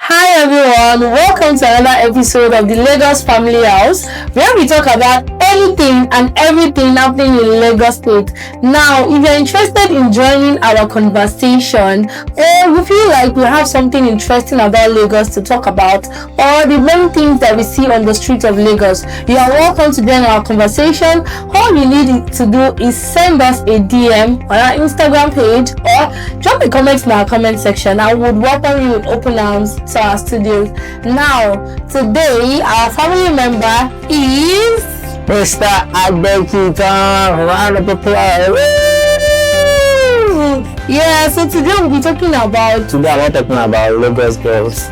Hi everyone, welcome to another episode of the Lagos Family House, where we talk about anything and everything happening in Lagos State. Now, if you're interested in joining our conversation, or you feel like we have something interesting about Lagos to talk about, or the many things that we see on the streets of Lagos, you are welcome to join our conversation. All you need to do is send us a DM on our Instagram page or drop a comment in our comment section. I would welcome you with open arms to our studios. Now, today our family member is Mr. Abekitan. Round of applause. Yeah, so today we'll be talking about Today I'm not talking about Lagos girls.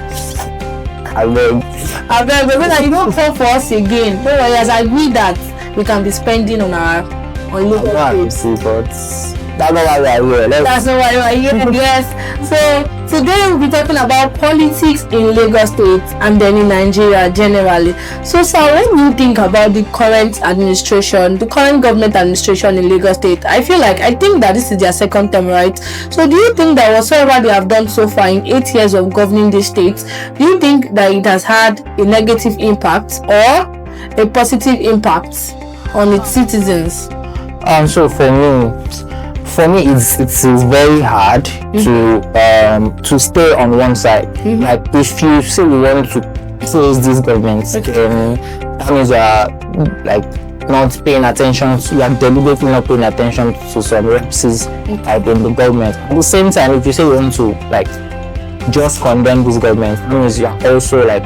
I beg, so that you don't come for us again. Don't worry, as I agree that we can be spending on Lagos beg. State. But that's not why we are here. That's not why we are here. Yes. So today we'll be talking about politics in Lagos State and then in Nigeria generally. So sir, when you think about the current administration, the current government administration in Lagos State, I think that this is their second term, right? So do you think that whatsoever they have done so far in 8 years of governing this state, do you think that it has had a negative impact or a positive impact on its citizens? So for me, it's very hard to stay on one side. Like if you say you want to praise this government, that means you are like not paying attention. You are deliberately not paying attention to some lapses like in the government. At the same time, if you say you want to like just condemn this government, that means you are also like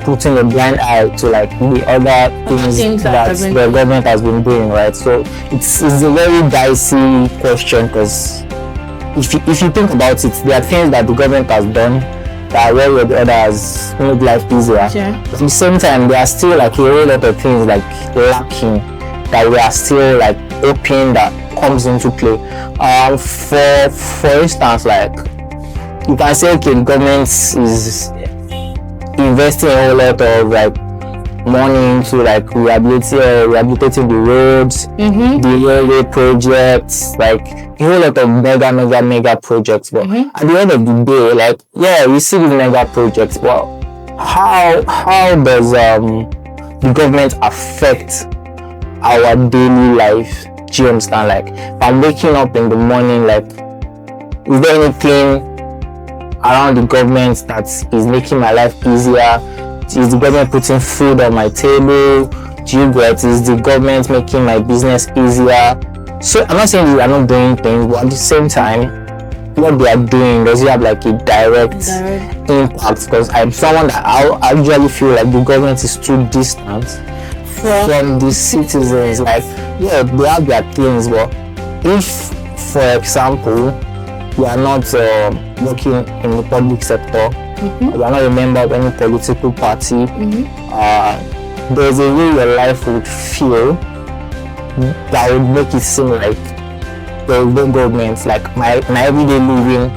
putting a blind eye to like the other things that the government has been doing, right? So it's a very dicey question because if you think about it, there are things that the government has done that one or the other has made life easier. But at the same time, there are still like a whole lot of things like lacking that we are still like hoping that comes into play. For instance, like you can say okay, the government is investing a whole lot of like money into like rehabilitating the roads, the railway projects, like a whole lot of mega projects. But at the end of the day, like we see these mega projects, but how does the government affect our daily life? Do you understand? Like if I'm waking up in the morning, like is there anything around the government that is making my life easier? Is the government putting food on my table? Do you get? Is the government making my business easier? So I'm not saying they are not doing things, but at the same time, what they are doing, does it have like a direct impact? Because I'm someone that I usually feel like the government is too distant from the citizens. Like they have their things, but if, for example, you are not working in the public sector, you are not a member of any political party, there's a way your life would feel that would make it seem like there is no government, like my everyday living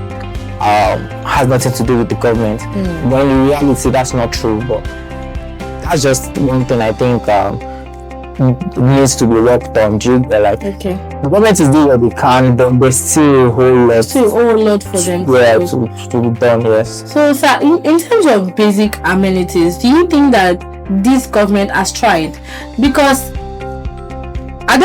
has nothing to do with the government. When in reality that's not true, but that's just one thing I think needs to be worked on. The government is doing what they can, but there's still a whole lot for them to be done. Yes. So sir, in terms of basic amenities, do you think that this government has tried? Because I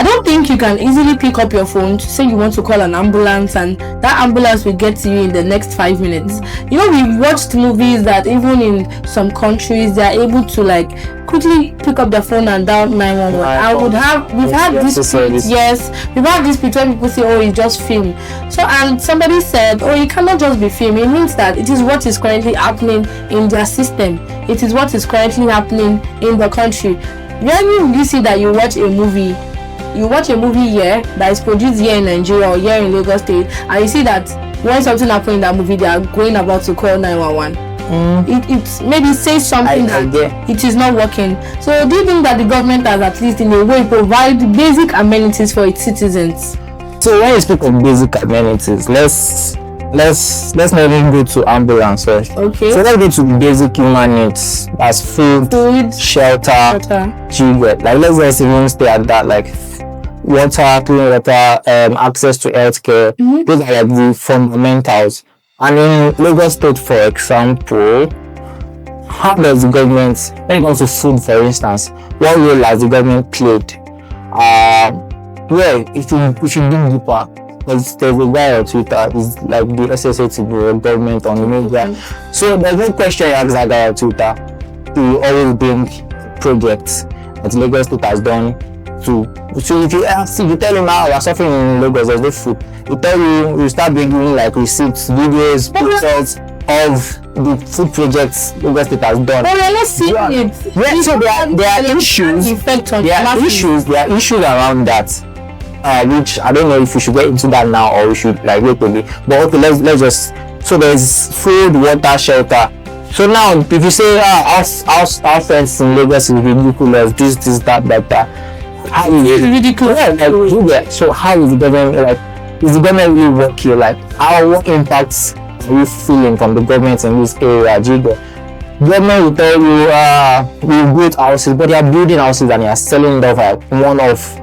don't think you can easily pick up your phone to say you want to call an ambulance and that ambulance will get to you in the next 5 minutes. You know, we've watched movies that even in some countries they are able to like quickly pick up their phone and dial 911. We've had this when people say, oh, it's just film. So and somebody said, oh, it cannot just be film. It means that it is what is currently happening in their system. It is what is currently happening in the country. When you see that you watch a movie here that is produced here in Nigeria or here in Lagos State, and you see that when something happens in that movie, they are going about to call 911. It maybe says something that it is not working. So do you think that the government has at least in a way provide basic amenities for its citizens? So when you speak of basic amenities, let's not even go to ambulance first. Okay. So let's go to basic human needs as food, shelter. Like let's just even stay at that, like water, clean water, access to healthcare. Those are like the fundamentals. And in Lagos State, for example, how does the government, when it comes to food, for instance, what role has the government played? Well, if you dig deeper, there's a guy on Twitter, it's like the SSA to the government on media. So there's no question you ask that guy on Twitter to always bring projects that Lagos State has done to. So if you tell him now we're suffering in Lagos, there's no food, you start bringing like receipts, videos, pictures of the food projects Lagos State has done. But let's see it. Yeah, so there are issues. There are issues around that, which I don't know if we should get into that now or we should like wait a bit. But okay, let's just. So there's food, water, shelter. So now, if you say our friends in Lagos is ridiculous, this, that. How is it ridiculous? Yeah. So how is the government like? Is the government really working? Like, what impacts are you feeling from the government in this area? Government will tell you, we build houses, but they are building houses and they are selling them like one-off.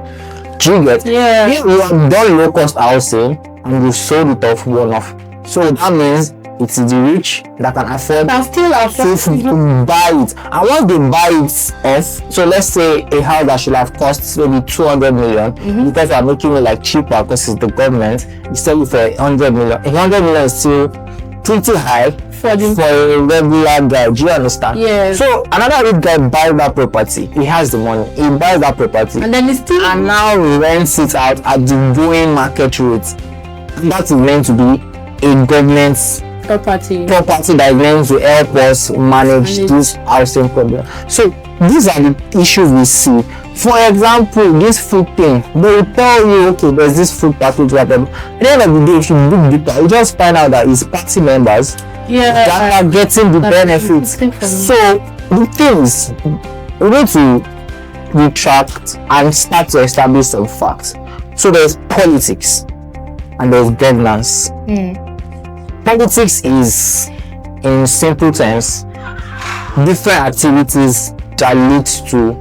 Yeah. If we have done low-cost housing and we sold it off one-off, so that means it's the rich that can afford to buy it. And once they buy it off, so let's say a house that should have cost maybe 200 million, because they are making it like cheaper because it's the government, you sell it for 100 million. 100 million is still pretty high for a regular guy. Do you understand? Yes. So another rich guy buys that property. He has the money. He buys that property, and then and now rents it out at the going market rate. And that is meant to be a government's property that is meant to help us manage this housing problem. So these are the issues we see. For example, this food thing, they will tell you, okay, there's this food package, whatever. At the end of the day, if you look deeper, you just find out that it's party members that are getting the benefits. So the things we need to retract and start to establish some facts. So there's politics and there's governance. Politics is, in simple terms, different activities that lead to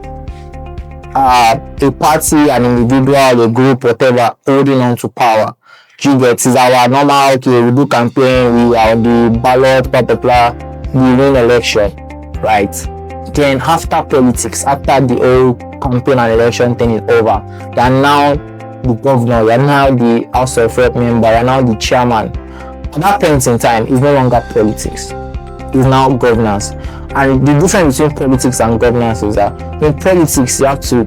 a party, an individual, a group, whatever, holding on to power. You get, is our normal, okay, we do campaign, we are on the ballot, blah, blah, blah, we win election, right? Then after politics, after the whole campaign and election thing is over, you are now the governor, you are now the House of Rep member, you are now the chairman. At that point in time, it's no longer politics, it's now governance. And the difference between politics and governance is that in politics you have to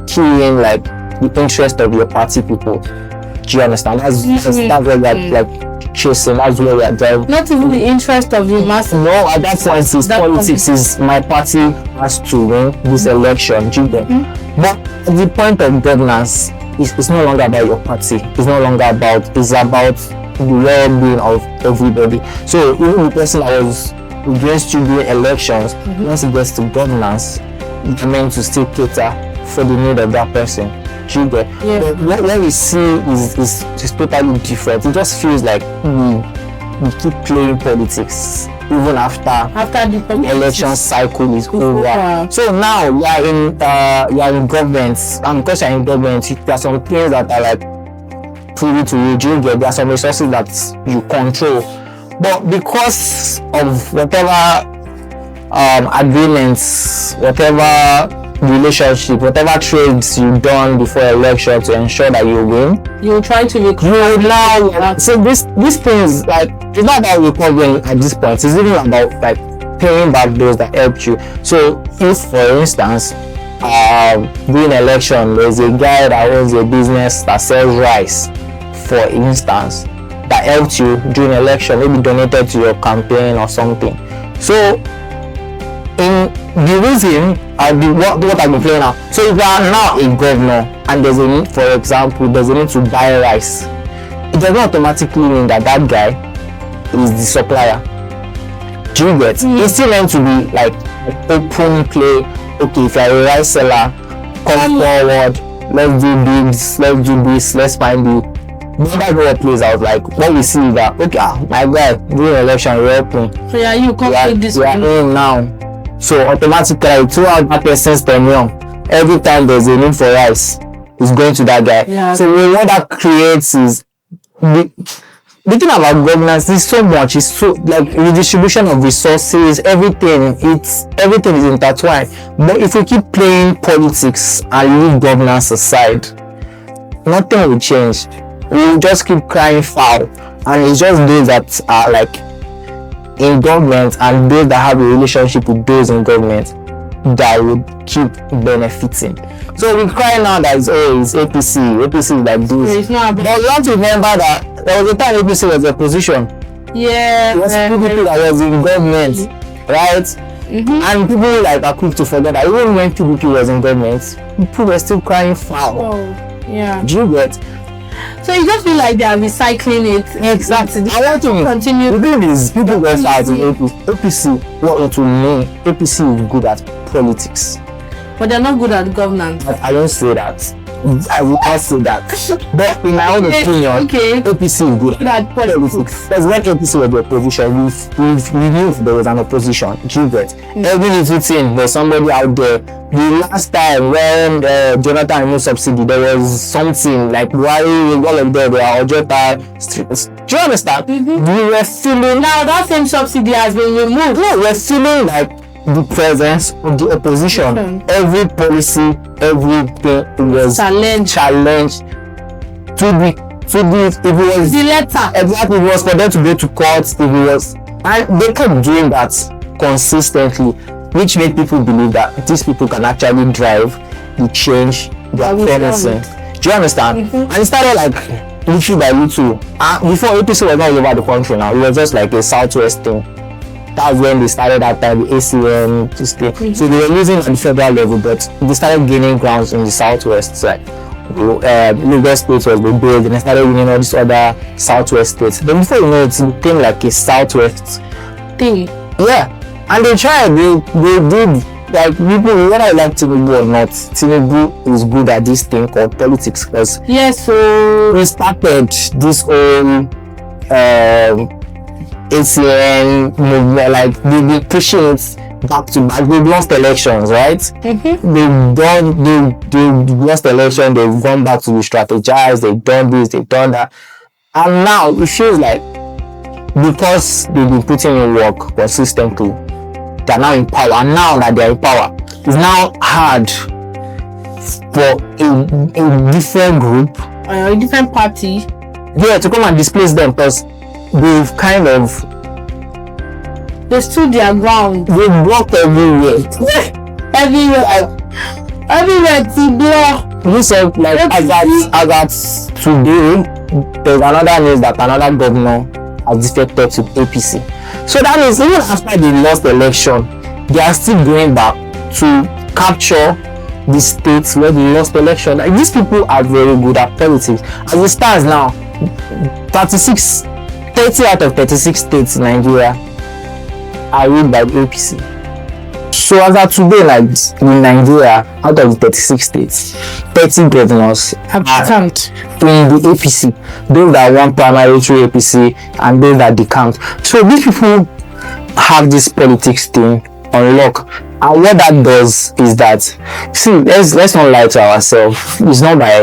key in like the interest of your party people. Do you understand? That's where we're like chasing, that's where we're driving. Not even the interest of the masses. No, at that point it's politics is my party has to win this election. Do you get? But at the point of governance, it's no longer about your party. It's no longer about, it's about the well-being of everybody. So even the person that was against you during elections, once it gets to governance, you're meant to still cater for the need of that person. You get? But what we see is totally different. It just feels like we keep playing politics even after the election cycle is over. So now you are in government, and because you're in government, there are some things that are like privy to you. There are some resources that you control, but because of whatever agreements, whatever relationship, whatever trades you've done before election to ensure that you win, you try to recover now. So this things, like, it's not about recovering at this point, it's even about like paying back those that helped you. So if, for instance, during election there's a guy that owns a business that sells rice, for instance, that helped you during election, maybe donated to your campaign or something. So in the reason what I've been playing now, so if you are now a governor and there's a need, for example, there's a need to buy rice, it does not automatically mean that guy is the supplier. Do you get? It's still meant to be like open play. Okay, if you're a rice seller, come forward, let's do this, let's find the other way plays out. Like what we see is that, okay, my guy during election you're open, so you come take this one now. So automatically throughout that person's tenure, every time there's a need for rice, it's going to that guy. So what that creates is the thing about governance is so much. It's so like redistribution of resources, everything. Everything is intertwined. But if we keep playing politics and leave governance aside, nothing will change. We'll just keep crying foul, and it's just those that are like in government and those that have a relationship with those in government that would keep benefiting. So we cry now that it's APC is like this. It's not But you have to remember that there was a time APC was opposition. Yeah. It was PDP that was in government, right? And people like are quick to forget that even when PDP was in government, people were still crying foul. Oh, yeah. Do you get? So you just feel like they are recycling it. Exactly. I want to continue. The thing is, people were starting APC. What to me, APC is good at politics. But they're not good at governance. But I don't say that. I will not say that. But in my own opinion, APC is good at politics. Because when APC was the opposition, we knew there was an opposition. Do you get? Every little thing, there's somebody out there. The last time when Jonathan removed subsidy, there was something like why all of them were Ojota. Do you understand? We were feeling now that same subsidy has been removed. No, we're feeling like the presence of the opposition. Every policy, everything was challenged to the if it was the letter. Exactly, it was for them to go to court. If it was, and they kept doing that consistently, which made people believe that these people can actually drive the change they are promising. Do you understand? And it started like little by little. Before APC was not all over the country now, it was just like a southwest thing. That's when they started that time, the ACN, this thing. So they were losing at the federal level, but they started gaining grounds in the southwest side. Lagos State was the big, and they started winning all these other southwest states. Then before you know it became like a southwest thing. Yeah. And they tried, they did, like people, whether I like Tinubu or not, Tinubu is good at this thing called politics. Because yes, so we started this whole ACN movement, like they've been pushing it back to back. They've lost elections, right? They've lost election, they've gone back to re-strategize, they've done this, they've done that. And now it feels like because they've been putting in work consistently, they're now in power. And now that they're in power, it's now hard for a different group, a different party, to come and displace them, because they've kind of they stood their ground. They blocked everywhere. Everywhere to block. Listen, like as at today, there's another news that another governor has defected to APC. So that means even after they lost the election, they are still going back to capture the states where they lost the election. Like, these people are very good at politics. As it stands now, 30 out of 36 states in Nigeria are ruled by the APC. So as of today, like in Nigeria, out of the 36 states, 30 governors are in the APC. Those that won primary through APC and those that decamped. So these people have this politics thing on lock. And what that does is that, see, let's not lie to ourselves. It's not by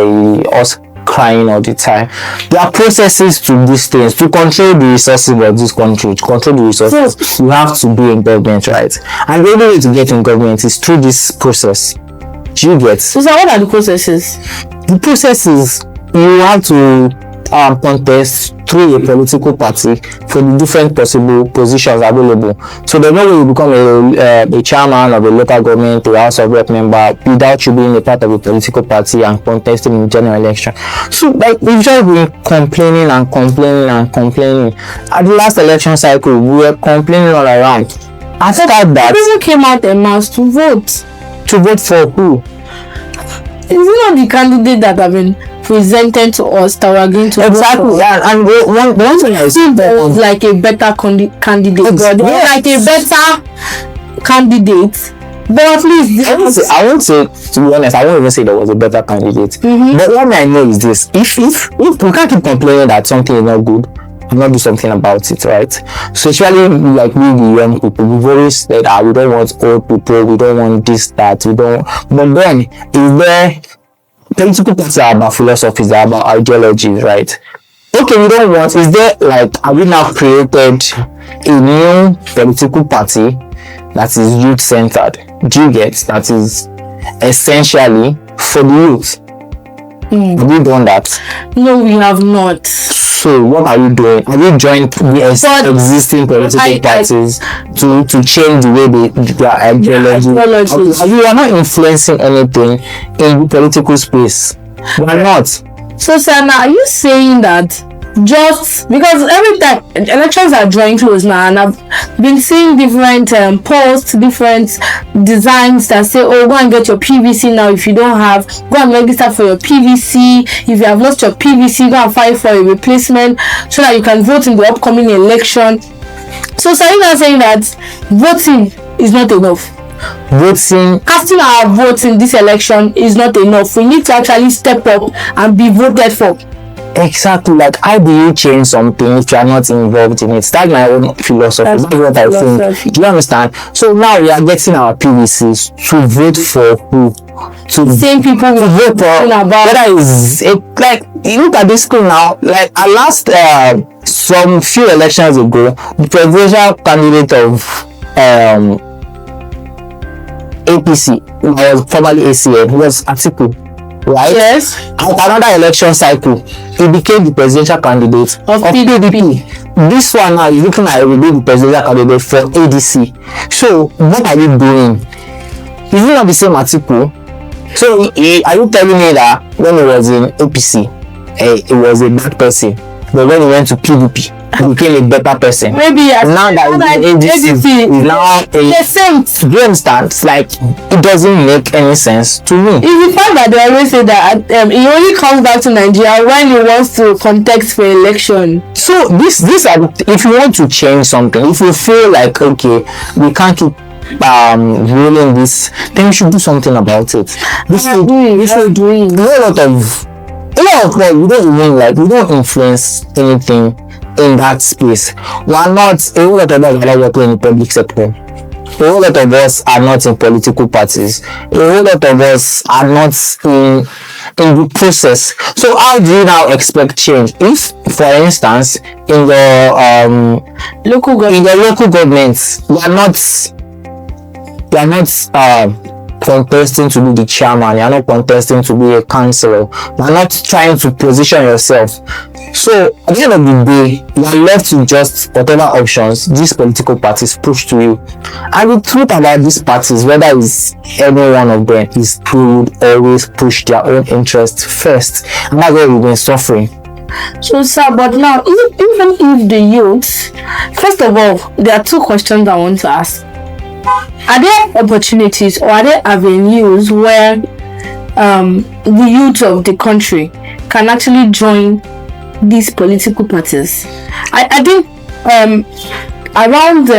us crying all the time. There are processes to these things to control the resources of this country. To control the resources, you have to be in government, right? And the only way to get in government is through this process. Do you get? So what are the processes? The processes, you have to contest through a political party for the different possible positions available. So there's no way you become a chairman of a local government, a House of Rep member, without you being a part of a political party and contesting in the general election. So like we've just been complaining. At the last election cycle, we were complaining all around. After that, people came out en masse to vote. To vote for who? Is it not the candidate that have been presented to us that we are going to exactly, yeah, and one thing I see was like a better candidate, exactly. Like a better candidate, but at least I won't say, to be honest, I won't even say there was a better candidate. But what I know is this: if we can't keep complaining that something is not good, and not do something about it, right? So especially like we the young people, we've always said that we don't want old people, we don't want this, that, we don't. But then is there political parties are about philosophies, they are about ideologies, right? okay, we don't want, is there like, have we now created a new political party that is youth centered? Do you get that is essentially for the youth? Have we done that? No, we have not. So what are you doing? Have you joined the existing political parties to change the way their ideology? You are not influencing anything in the political space. We are not. So Sana, are you saying that just because every time elections are drawing close now, and I've been seeing different posts, different designs that say, oh, go and get your PVC now. If you don't have, go and register for your PVC. If you have lost your PVC, go and file for a replacement so that you can vote in the upcoming election. So Sarina is saying that voting is not enough. Casting our votes in this election is not enough. We need to actually step up and be voted for. Exactly. Like, how do you change something if you are not involved in it? That's my own philosophy. That's what I think. Do you understand? So now we are getting our PVCs to vote for who? To the same people to vote for. Whether is like, you look at this school now. Like, at last some few elections ago, the presidential candidate of APC was formerly ACN, who was Atiku. Right? Yes. At another election cycle, he became the presidential candidate of PDP. This one now is looking like he will be the presidential candidate for ADC. So what are you doing? Is it not the same Atiku? So are you telling me that when he was in APC, he was a bad person, but when he went to PDP, he became a better person? Maybe now that ADC is now the same. Do you understand? It's like, it doesn't make any sense to me. It's the fact that they always say that he only comes back to Nigeria when he wants to contest for election. So this are, if you want to change something, if you feel like, okay, we can't keep ruling this, then you should do something about it. This is doing a lot of like, we don't even like, we don't influence anything in that space. We are not, a whole lot of us are not working in the public sector. A whole lot of us are not in political parties. A whole lot of us are not in the process. So how do you now expect change? If, for instance, in the local governments, you are not contesting to be the chairman, you are not contesting to be a councillor, you are not trying to position yourself. So at the end of the day, you are left to just whatever options these political parties push to you. And the truth about these parties, whether it's any one of them, is they would always push their own interests first, and that's why we've been suffering. So sir, but now even if the youth, first of all, there are two questions I want to ask. Are there opportunities or are there avenues where the youth of the country can actually join these political parties? I think around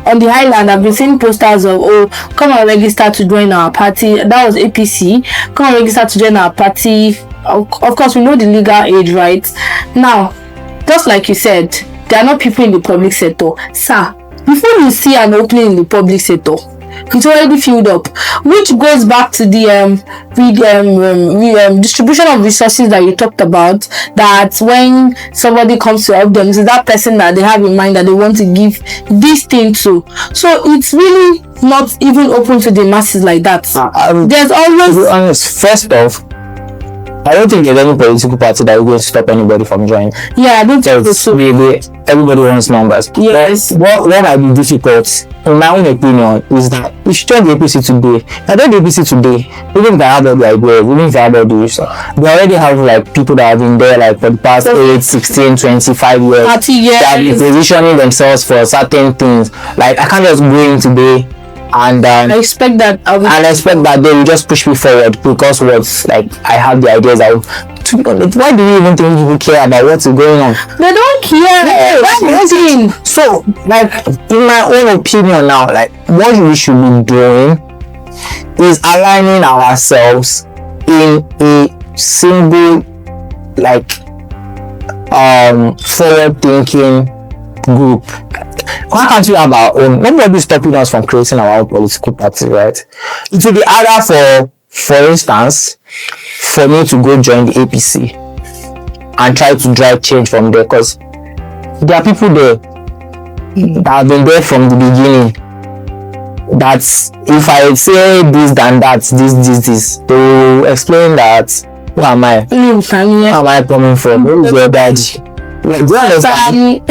on the island, I've been seeing posters of, oh, come and register to join our party. That was APC. Come and register to join our party. Of course, we know the legal age, right? Now, just like you said, there are not people in the public sector. Sir, before you see an opening in the public sector, it's already filled up, which goes back to the distribution of resources that you talked about, that when somebody comes to help them, it's that person that they have in mind that they want to give this thing to. So it's really not even open to the masses like that. There's always, to be honest, first off, I don't think there's any political party that will go stop anybody from joining. Yeah, I don't think so. Everybody wants numbers. Yes. But what might be difficult, in my own opinion, is that if you join the APC today, I join the APC today, even if I have all the ideas, even if I have all the research, they already have like people that have been there like for the past 8, 16, 25 years. 30 years. They have been positioning themselves for certain things. Like, I can't just go in today and I expect that they will just push me forward because I have the ideas. Why do you even think people care about what's going on? They don't care. That's so, like, in my own opinion now, like, what we should be doing is aligning ourselves in a single, like, forward-thinking group. Why can't we have our own? Nobody's stopping us from creating our own political party, right? It will be harder for instance, for me to go join the APC and try to drive change from there, because there are people there that have been there from the beginning. That's if I say this then that, this, they will explain that who am I? Where am I coming from? Where is your daddy? Like, do you understand?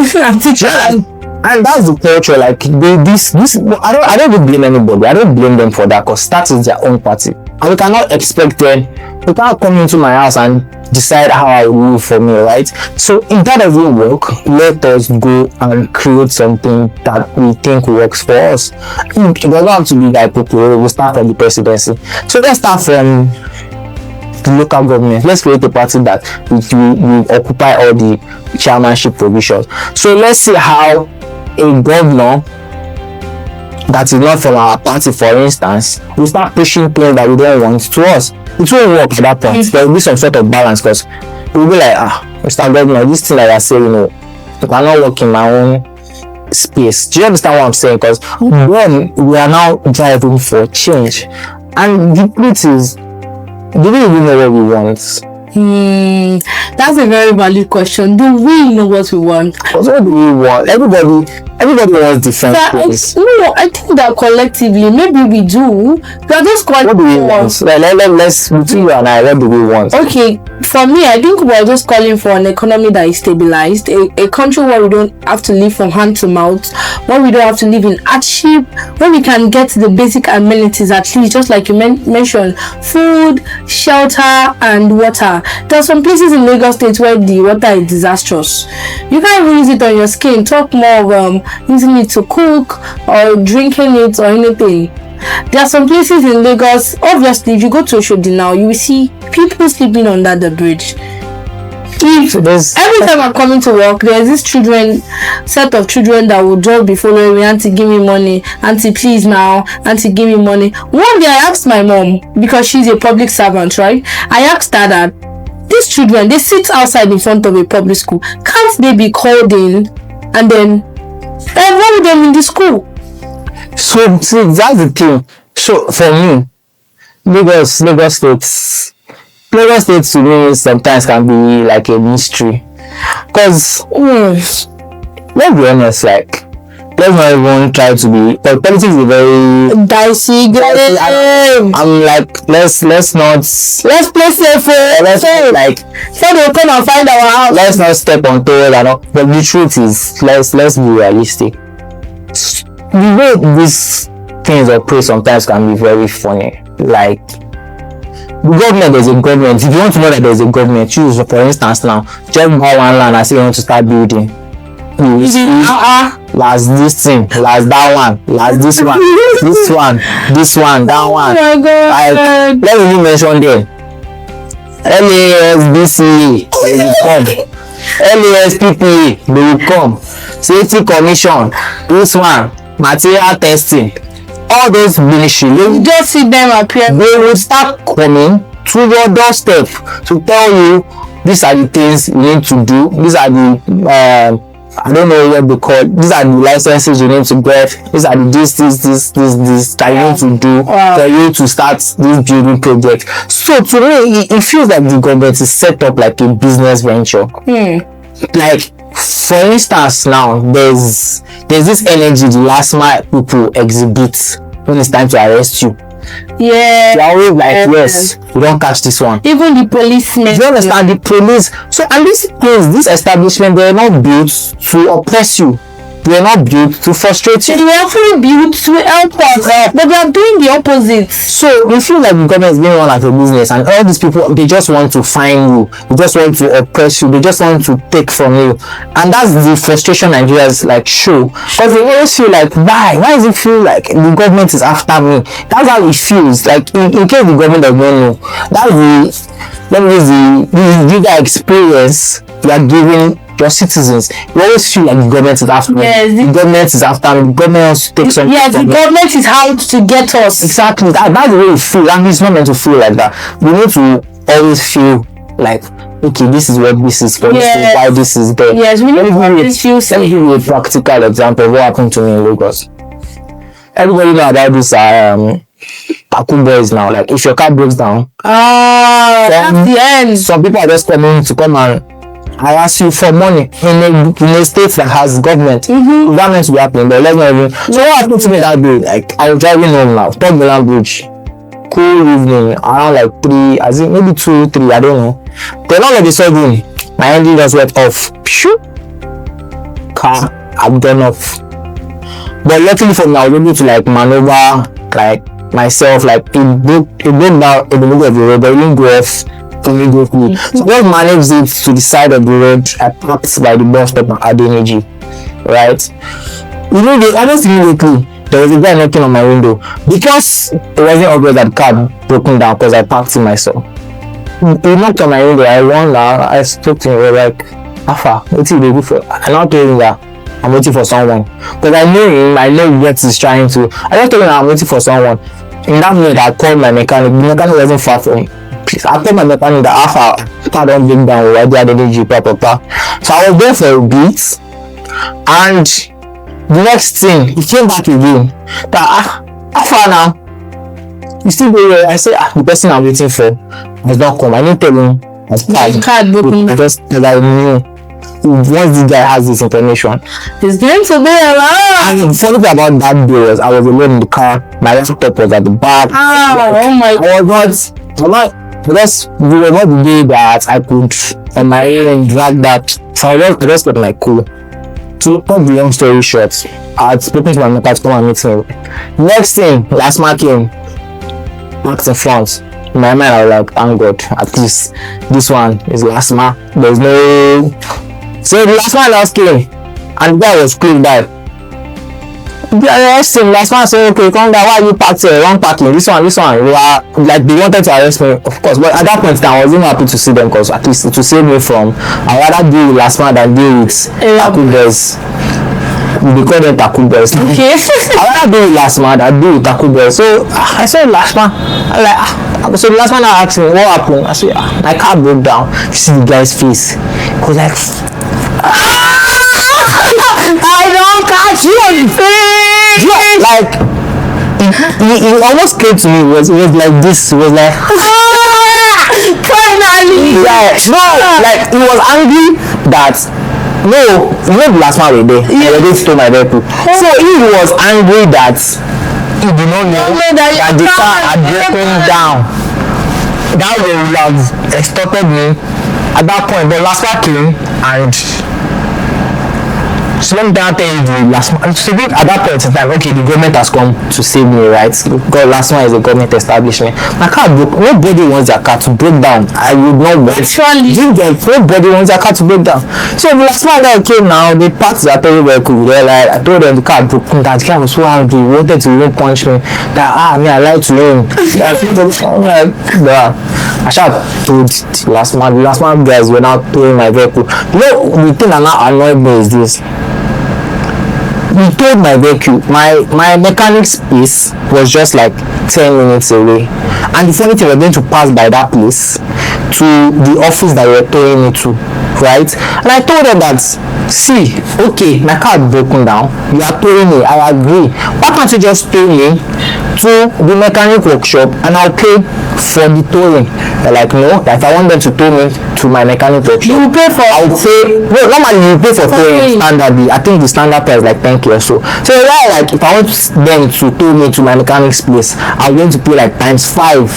And that's the culture. Like this I don't even blame anybody. I don't blame them for that, because that is their own party. And we cannot expect them. You can't come into my house and decide how I will for me, right? So if that doesn't work, let us go and create something that we think works for us. It doesn't have to be like people. We'll start from the presidency. So let's start from the local government. Let's create a party that will occupy all the chairmanship positions. So let's see how a governor that is not from our party, for instance, will start pushing things that we don't want to us. It won't work at that point. There will be some sort of balance, because we'll be like, Mr. Governor, this thing that you're saying, I cannot work in my own space. Do you understand what I'm saying? Because when we are now driving for change, and the truth is, do we even know what we want? That's a very valid question. Do we know what we want? What do we want? Everybody wants different things. No, I think that collectively, maybe we do. We are just calling. What do we want? Let's between you and I, what do we want? Okay, for me, I think we are just calling for an economy that is stabilized, a country where we don't have to live from hand to mouth, where we don't have to live in hardship, where we can get the basic amenities at least, just like you mentioned, food, shelter, and water. There are some places in Lagos State where the water is disastrous. You can't even use it on your skin. Talk more of using it to cook or drinking it or anything. There are some places in Lagos, obviously, if you go to Oshodi now, you will see people sleeping under the bridge. Every time I'm coming to work, there's this set of children that will just be following me. Auntie, give me money. Auntie, please now. Auntie, give me money. One day I asked my mom, because she's a public servant, right? I asked her that these children, they sit outside in front of a public school. Can't they be called in and then enroll them in the school? So see, that's the thing. So for me, Lagos State to me sometimes can be like a mystery, because let's be honest, like, let's not even try to be, because politics is a very dicey game. I'm like, let's play safe. Like, so they'll come and find our house. Let's not step on toes and all. But the truth is, let's be realistic. The way these things operate sometimes can be very funny. Like, the government, there's a government. If you want to know that there's a government, choose, for instance, now, just buy one land and say you want to start building. Last this thing, last that one, last this one, this one, that one. Oh my God. Let me even mention them. LASBCA, they will come. LASPPA, they will come. Safety Commission, this one, material testing. All those ministry, you just see them appear. They will start coming to your doorstep to tell you these are the things you need to do. These are the I don't know what they call it. These are the licenses you need to get. These are the this that you need to do for you to start this building project. So to me, it feels like the government is set up like a business venture. Like, for instance, now there's this energy the last mile people exhibit when it's time to arrest you. Yeah, they're always like, yes, we don't catch this one. Even the policemen. You understand? The police. So, and these things, this establishment, they're not built to oppress you. They are not built to frustrate you. They are actually built to help us, but they are doing the opposite. So we feel like the government is being run like a business, and all these people, they just want to fine you, they just want to oppress you, they just want to take from you, and that's the frustration Nigerians like show, because they always feel like, why does it feel like the government is after me? That's how it feels. Like in case the government doesn't know, that's the bigger experience you are giving your citizens. You always feel like the government is after me. Yes, the government is after me. The government wants to take something. Yes, the government is out to get us. Exactly. That's the way you feel, and it's not meant to feel like that. We need to always feel like, okay, this is what this is for. This is why this is there. Yes, we need to always feel safe. Let me give you a practical example of what happened to me in Lagos. Everybody know about this Paku boys now. Like, if your car breaks down, that's the end. Some people are just coming to come and I ask you for money in a state that has government. That meant to be happening, but let's not even. So what happened to me that day? Like I was driving home now, Third Milan Bridge. Cool evening, around like 3, I think maybe 2, 3, I don't know. Then all of a sudden, my engine just went off. Phew. Car had gone off. But luckily for me, I was able to like maneuver like myself. Like it broke down in the middle of the road, but it didn't go off immediately. So I just managed it to the side of the road. I parked by the bus stop at Adeniji, right? Almost immediately there was a guy knocking on my window because it wasn't obvious that the car had broken down because I parked it myself. He knocked on my window. I ran down. I spoke to him. We were like, "Alpha, what are you for?" I now told him that I'm waiting for someone because I know him. I know what he's trying to. I just told him I'm waiting for someone. In that minute, I called my mechanic. The mechanic wasn't far from me. Please, I told my mechanic that Alpha, car don't break down. We're there, the energy, So I was there for a bit, and the next thing he came back again. That Alpha now, you still there? I said the person I'm waiting for has not come. I didn't tell him. The card broken. I just tell I knew. Once this guy has this information, he's going to be alive. And the funny thing about that day was I was alone in the car. My laptop was at the back. Oh my God. Because we were not the day that I could on my own drag that. So I just got my cool. To cut the long story short, I had spoken to my mechanic to come and meet me. Next thing, last man came, parked in front. In my mind, I was like, thank God, at least this one is last man. There's no. So the last man came, and the guy was close by. The next thing, last man said, "Okay, come down. Why are you parked here? Wrong parking. This one." We were like, they wanted to arrest me, of course. But at that point, I wasn't happy to see them because at least to save me from. I rather deal with last man than deal with tackle boys. We call them tackle boys. Okay. I rather deal with last man than deal with tackle boys. So I said, last man. I'm like, so the last man asked me what happened. I said, my car broke down. You see the guy's face. He was like, I don't catch you on the face. Yeah, like he almost came to me. It was like this. It was like finally. Yeah, no, like he was angry that no, you know the last man were there. Yeah. They stole my vehicle. So he was angry that he did not know that the car had broken down. That would have extorted me at that point. But last man came and so let me tell you the last man. So at that point in time, okay, the government has come to save me, right? God, last one is a government establishment. My car broke. Nobody wants their car to break down. I would not want. Actually, nobody wants their car to break down. So the last man that came now, they parked their very vehicle. They're like, I told them the car broke down. The guy was so angry. He wanted to even punch me. That I lied to him. I shout told the last man. The last man guys were now towing my vehicle. You know, the thing that now annoyed me is this. He told my vehicle, my mechanic's place was just like 10 minutes away, and the funny thing, we're going to pass by that place to the office that we're towing me to, right? And I told them that, see, okay, my car is broken down, you are towing me, I agree, why can't you just tow me to the mechanic workshop and I'll pay for the towing? They're like, no, if I want them to tow me to my mechanic workshop, you will pay for. I'll pay. No, normally you pay for towing standardly. I think the standard price is like 10K or so. So like if I want them to tow me to my mechanic's place, I'm going to pay like times 5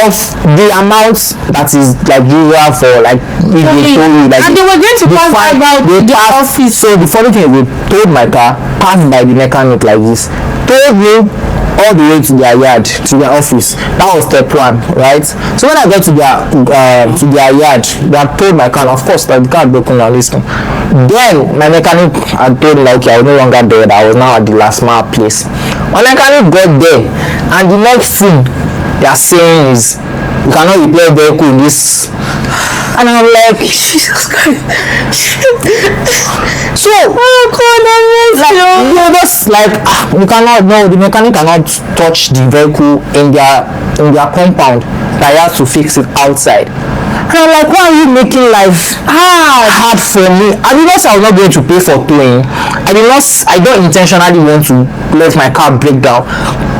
of the amount that is like usual for like if they tow you. Like, and they were going to pass by the office. So the funny thing is, they towed my car, passed by the mechanic like this, towed me all the way to their yard, to their office. That was step 1, right? So when I got to their yard, they had told my car, of course, that the car broken down. Listen. Then my mechanic had told me like I was no longer there, that I was now at the last mile place. My mechanic got there, and the next thing they are saying is, you cannot repair a vehicle in this. And I'm like, Jesus Christ. So, oh God, like, just like, you cannot, no, the mechanic cannot touch the vehicle in their compound. That he has to fix it outside. And I'm like, why are you making life hard for me? I did not say I was not going to pay for towing. I don't intentionally want to let my car break down.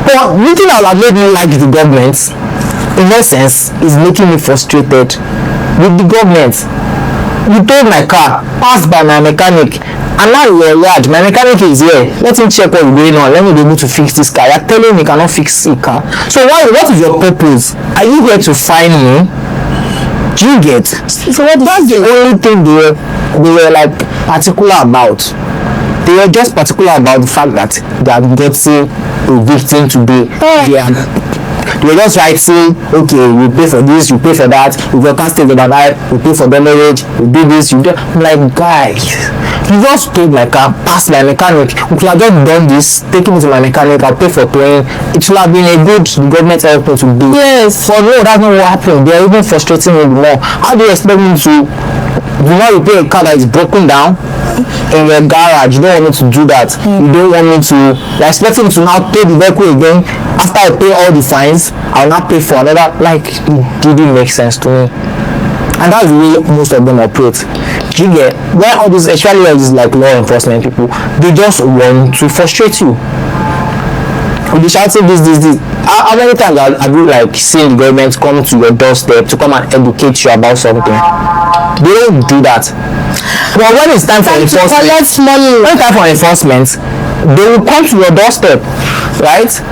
But the thing that would have made me like the government, in essence, is making me frustrated with the government. You told my car, pass by my mechanic, and now you're yard. My mechanic is here. Let him check what's going on. Let me be able to fix this car. You're telling me you cannot fix the car. So what is your purpose? Are you here to find me? Do you get? So that's the only thing they were like particular about. They were just particular about the fact that they are getting a victim today. They were just writing, okay, you pay for this, you pay for that, if your car stays overnight, you pay for demurrage, you do this, you do. I'm like, guys, you just told my car, pass my mechanic. We could have just done this, taking it to my mechanic, I'll pay for towing. It should have been a good government help to do. Yes. For no, that's not what happened. They are even frustrating me more. How do you expect me to repair a car that is broken down in your garage? You don't want me to do that. You don't want me to, you're expecting me to now pay the vehicle again. After I pay all the fines, I'll not pay for another. Like, it didn't make sense to me. And that's the way most of them operate. Do you get? Where all these, especially all these like law enforcement people, they just want to frustrate you. They shouting this. How many times have you like seen the government come to your doorstep to come and educate you about something? They don't do that. But when it's time for enforcement, they will come to your doorstep, right?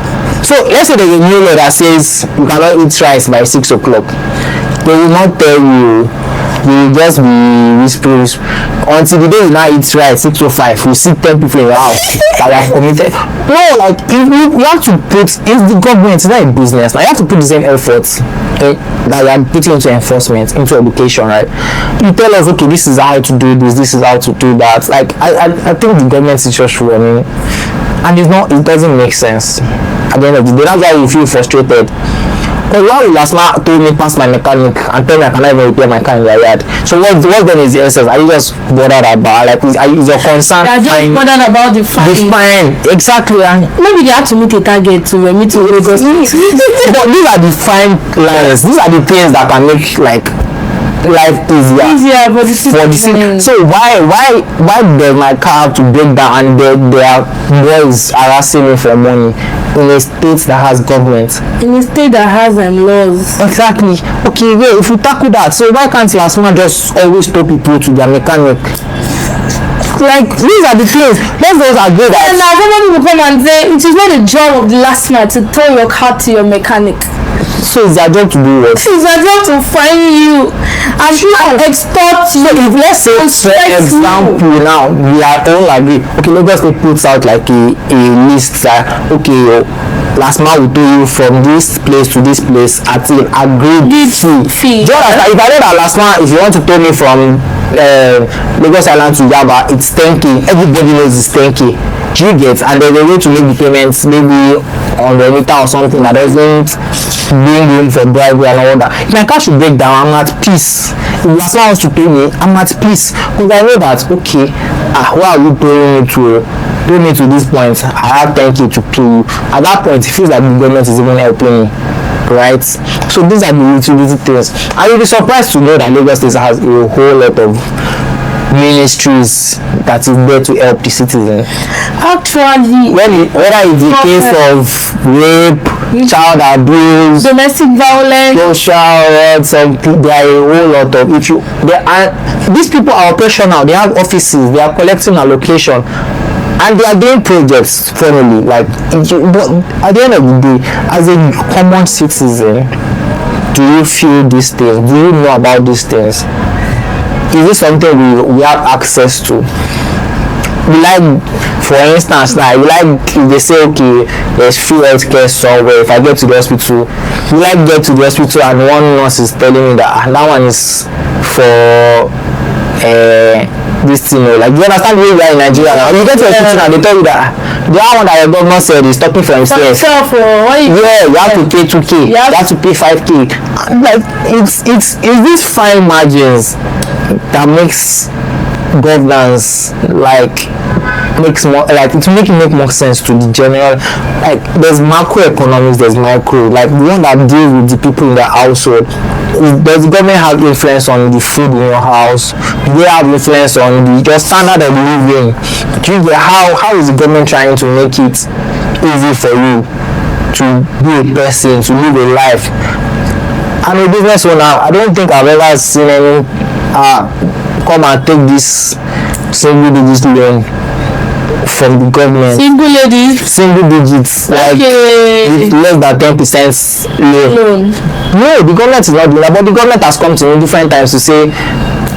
So let's say there's a new law that says you cannot eat rice by 6 o'clock. They will not tell you. You will just be whispering until the day you now eat rice 6:05. You see 10 people in your house that are committed. No, like you have to put, it's the government, it's not a business. Like, you have to put the same efforts that you are putting into enforcement, into education, right? You tell us, okay, this is how to do this is how to do that. Like I think the government is just running, and it doesn't make sense. At the end of the day, that's why you feel frustrated. Because why will Lasma told me pass my mechanic and tell me I cannot even repair my car in the yard? So what then is the essence? Are you just bothered about, like, is your concern? They are just bothered about the fine. The fine, exactly. Maybe they have to meet a target to meet to Lagos. But these are the fine lines. These are the things that can make like life easier for the city. So why does my car have to break down and their boys harassing me for money in a state that has government, in a state that has laws? Exactly. Okay, yeah, if you tackle that, so why can't Lasma just always tow people to their mechanic? Like, these are the things. Let's just agree that. And now somebody will come and say it is not the job of the Lasma to tow your car to your mechanic. So it's their job to do what? It's their job to find you and extort you. So if let's say, for example, now we are all agree. Okay, Lagos State puts out like a list that okay, Lasma will do you from this place to this place at an agreed fee. Just as if I know that Lasma, if you want to tow me from Lagos Island to Yaba, it's 10k. Everybody knows it's 10k. Do you get? And then they need to make the payments maybe on the meter or something that doesn't bring room for bribery and all that. If my car should break down, I'm at peace. If Lasma wants to pay me, I'm at peace. Because I know that, okay, why are you paying me to this point? I have 10k to pay you. At that point, it feels like the government is even helping me. Right? So these are the utility things. And you'll be surprised to know that Lagos State has a whole lot of ministries that is there to help the citizen. Actually, whether it's the case of rape, child abuse, domestic violence, social there are a whole lot of these people are operational, they have offices, they are collecting allocation, and they are doing projects formally. Like, but at the end of the day, as a common citizen, do you feel these things? Do you know about these things? Is this something we have access to? For instance, if they say, okay, there's free healthcare somewhere, if I get to the hospital, get to the hospital and one nurse is telling me that that one is for this thing, like, you understand where we are in Nigeria now? You get to the hospital and they tell you that the one that your governor said is stopping for himself. You have to pay 2k, you have to pay 5k. Like, it's these fine margins that makes governance to make it make more sense to the general. Like, there's macroeconomics, there's micro, like the one that deals with the people in the household. Does the government have influence on the food in your house? Do they have influence on the just standard of living? How is the government trying to make it easy for you to be a person, to live a life? I'm a business owner. I don't think I've ever seen any come and take this single digit loan from the government. Single digits, like with less than 10% loan. No, the government is not doing that, but the government has come to me different times to say,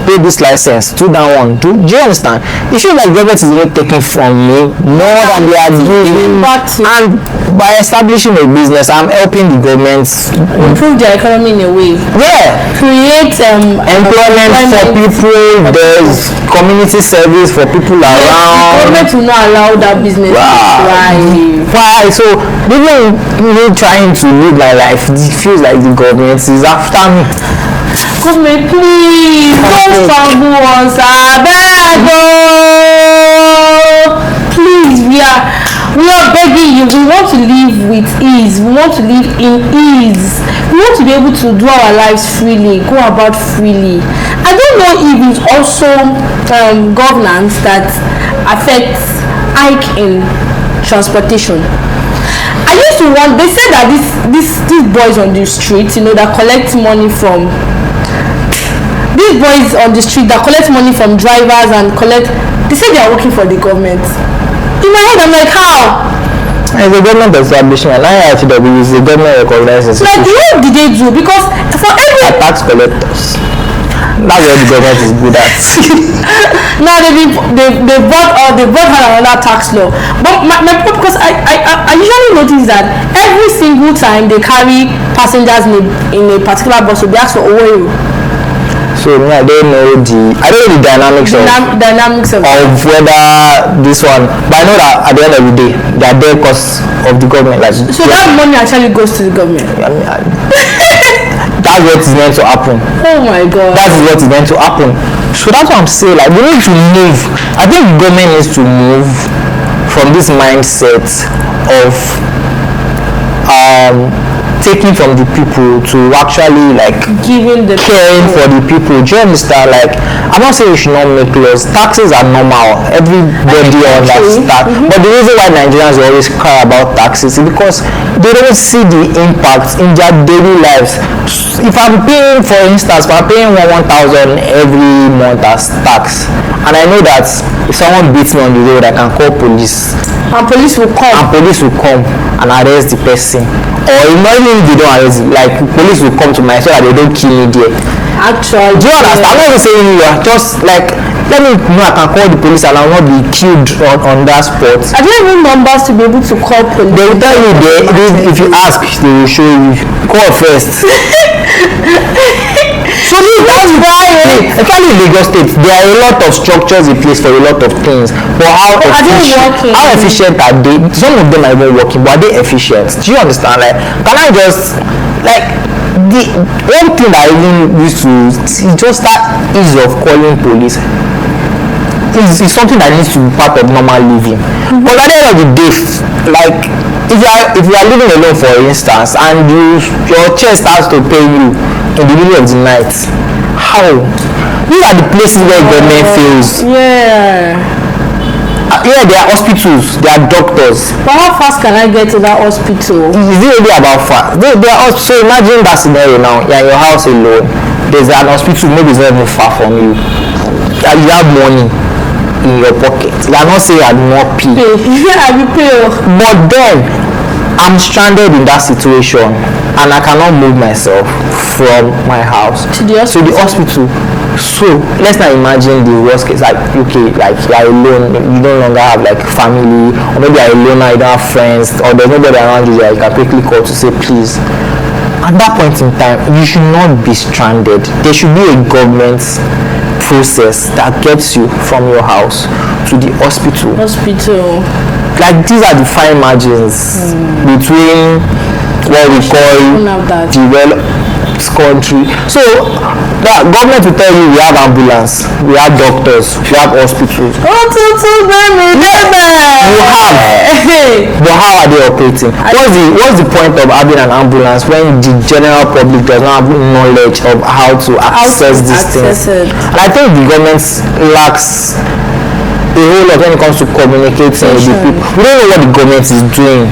pay this license, do that one. Do you understand? It feels like government is not taking from me more than they are giving. And by establishing a business, I'm helping the government improve their economy in a way. Yeah. Create employment for people. There's community service for people around. The government will not allow that business to thrive. Why? So even me trying to live my life, it feels like the government is after me. Government, please don't trouble us. Please, we are begging you. We want to live with ease. We want to live in ease. We want to be able to do our lives freely, go about freely. I don't know if it's also governance that affects hike in transportation. I used to want. They said that these boys on the street, that collect money from. These boys on the street that collect money from drivers and they say they are working for the government. In my head, I'm like, how? It's a government establishment. IRTW is the government recognized institution. Like, what did they do? Because for every tax collectors, that's what the government is good at. Now they brought her another tax law. But my because I usually notice that every single time they carry passengers in a particular bus, so they ask for oil. So I don't know the dynamics of whether this one, but I know that at the end of the day they are there because of the government. Like, so that money actually goes to the government. That's what is meant to happen. Oh my God. That is what is meant to happen. So that's what I'm saying. Like, we need to move. I think the government needs to move from this mindset of taking from the people to actually like giving the caring for the people. Do you understand? Like, I'm not saying you should not make laws. Taxes are normal. Everybody understands. But the reason why Nigerians always cry about taxes is because they don't see the impact in their daily lives. If I'm paying, for instance, if I'm paying 1,000 every month as tax, and I know that if someone beats me on the road, I can call police. And police will come and arrest the person. Or even if they don't arrest, like, police will come to my so that they don't kill me there. Actually, do you understand? I'm not even saying you are just like, let me know I can call the police and I will not be killed on that spot. I don't even numbers to be able to call police. They will tell you if you ask, they will show you. Call first. So that's why, especially in Lagos State, there are a lot of structures in place for a lot of things. But how efficient are they? Some of them are even working, but are they efficient? Do you understand? Like, can I just like the one thing that I even used to is just that ease of calling police. It's something that needs to be part of normal living. But at the end of the day, like, if you are living alone, for instance, and your chest starts to pain you in the middle of the night, how? These are the places where government fails. Yeah, there are hospitals, there are doctors. But how fast can I get to that hospital? Is it really about fast? So imagine that scenario now. You're in your house alone. There's an hospital, maybe it's not even far from you. You have money in your pocket. You are not saying I do not pay. I will pay. But then I'm stranded in that situation and I cannot move myself from my house to the hospital. So let's not imagine the worst case, like, okay, like you are alone, you no longer have like family, or maybe you are alone now, you don't have friends, or there's nobody around you that you can quickly call to say please. At that point in time, you should not be stranded. There should be a government process that gets you from your house to the hospital. Like, these are the fine margins between what we call developed country. So the government will tell you we have ambulance, we have doctors, we have hospitals. You have, but how are they operating? What's the point of having an ambulance when the general public does not have knowledge of how to access these things? And I think the government lacks a whole lot when it comes to communicating with the people. We don't know what the government is doing.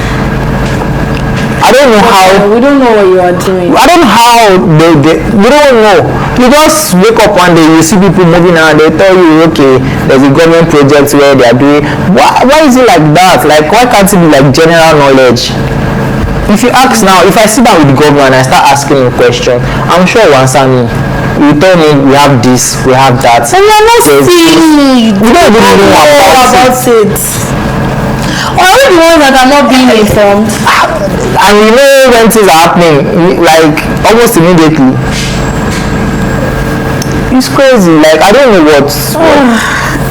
I don't know how. We don't know what you are doing. I don't know how we don't know. You just wake up one day, you see people moving around, they tell you, okay, there's a government project where they are doing. Why is it like that? Like, why can't it be like general knowledge? If you ask now, if I sit down with the governor and I start asking him a question, I'm sure he will answer me. You tell me we have this, we have that. And you're not seeing. We don't even know about it. Or are we the ones that are not being informed? And we know when things are happening, like almost immediately. It's crazy. Like, I don't know what.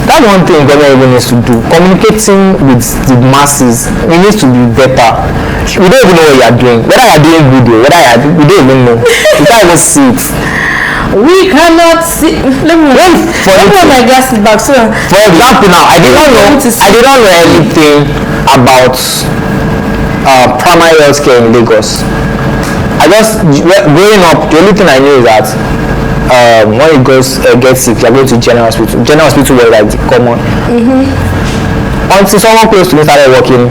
That's one thing government even needs to do. Communicating with the masses, it needs to be better. We don't even know what you are doing. Whether you are doing video, we don't even know. We can't even see it. We cannot see. Let me put my glasses back. So, for example, now I did not know anything about primary health care in Lagos. I just growing up, the only thing I knew is that when you get sick, you're going to general hospital. General hospital was like common. Until someone close to me started working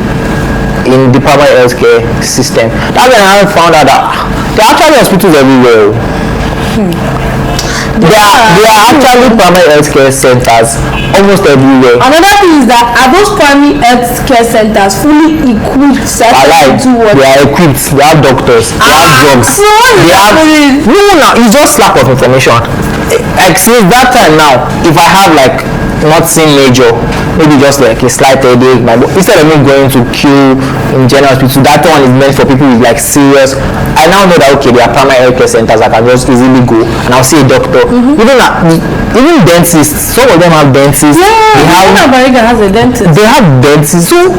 in the primary health care system. That's when I found out that there are actually hospitals everywhere. There are actually primary health care centers almost everywhere. Another thing is that are those primary health care centers fully equipped to what? They are equipped. They have doctors. They have drugs. So they have no. It's just lack of information. Like since that time now, if I have like not seen major, maybe just like a slight headache, instead of me going to queue in general hospital, that one is meant for people with like serious. I now know that okay, there are primary health care centers I can just easily go and I'll see a doctor. Even dentists, some of them have dentists. Yeah, America has a dentist. They have dentists, so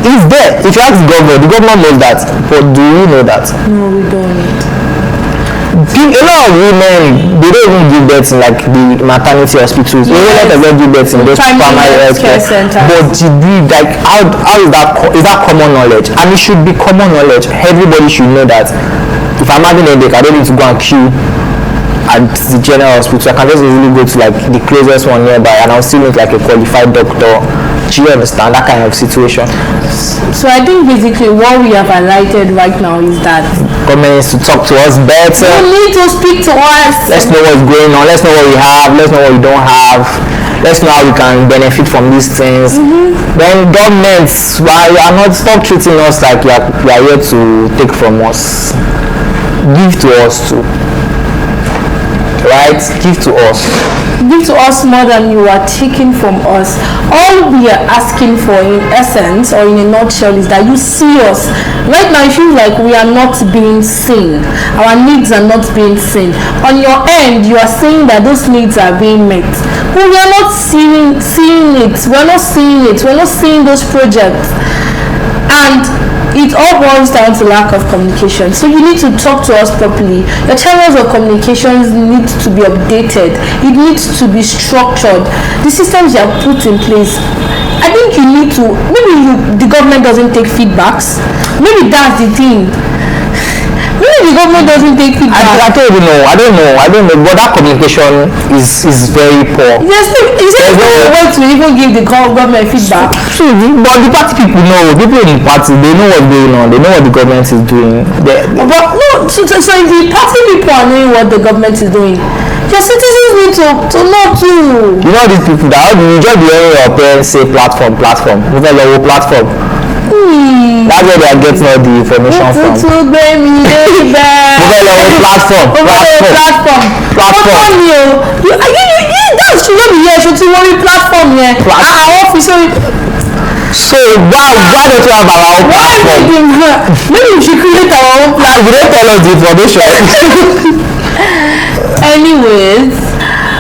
it's there. If you ask the governor knows that, but do you know that? No, we don't. A lot of women, they don't even give birth in like the maternity hospitals. They don't let them give birth in those primary health care centers. But like, how is that common knowledge? And it should be common knowledge. Everybody should know that if I'm having a headache, I don't need to go and queue at the general hospital. I can just easily go to like the closest one nearby and I'll still meet like a qualified doctor. Do you understand that kind of situation? So I think basically what we have highlighted right now is that government needs to talk to us better. You need to speak to us. Let's know what's going on. Let's know what we have. Let's know what we don't have. Let's know how we can benefit from these things. Then governments, why you are not stop treating us like you are here to take from us. Give to us too. Right? Give to us. Give to us more than you are taking from us. All we are asking for in essence or in a nutshell is that you see us. Right now it feels like we are not being seen. Our needs are not being seen. On your end, you are saying that those needs are being met. But we are not seeing it. We're not seeing it. We're not seeing those projects. And it all boils down to lack of communication. So you need to talk to us properly. Your channels of communications need to be updated. It needs to be structured. The systems you have put in place, I think you need to, the government doesn't take feedbacks. Maybe that's the thing. Maybe the government doesn't take feedback. I don't even know. I don't know. But that communication is very poor. Yes, there's no way to even give the government feedback. But the party people know. People in the party, they know what's going on. They know what the government is doing. But no, so if the party people are knowing what the government is doing, your citizens need to know too. You know these people that you just be hearing your parents say platform. Move a low platform. That's where they are getting all the information from. Platform. That should not be here. Should worry platform here. Our office. So why don't you have our own platform? Maybe we should create our own platform. You don't tell us the information. Anyways,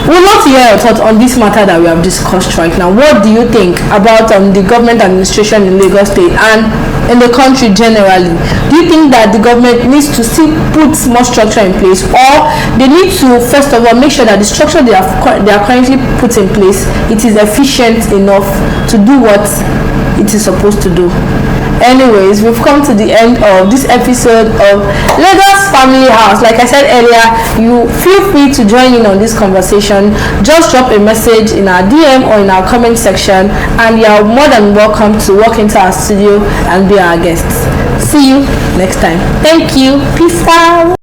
we'd love to hear your thoughts on this matter that we have discussed right now. What do you think about the government administration in Lagos State and in the country generally? Do you think that the government needs to still put more structure in place, or they need to first of all make sure that the structure they are currently put in place, it is efficient enough to do what it is supposed to do? Anyways, we've come to the end of this episode of Lagos Family House. Like I said earlier, you feel free to join in on this conversation. Just drop a message in our DM or in our comment section, and you are more than welcome to walk into our studio and be our guests. see you next time. Thank you. Peace out.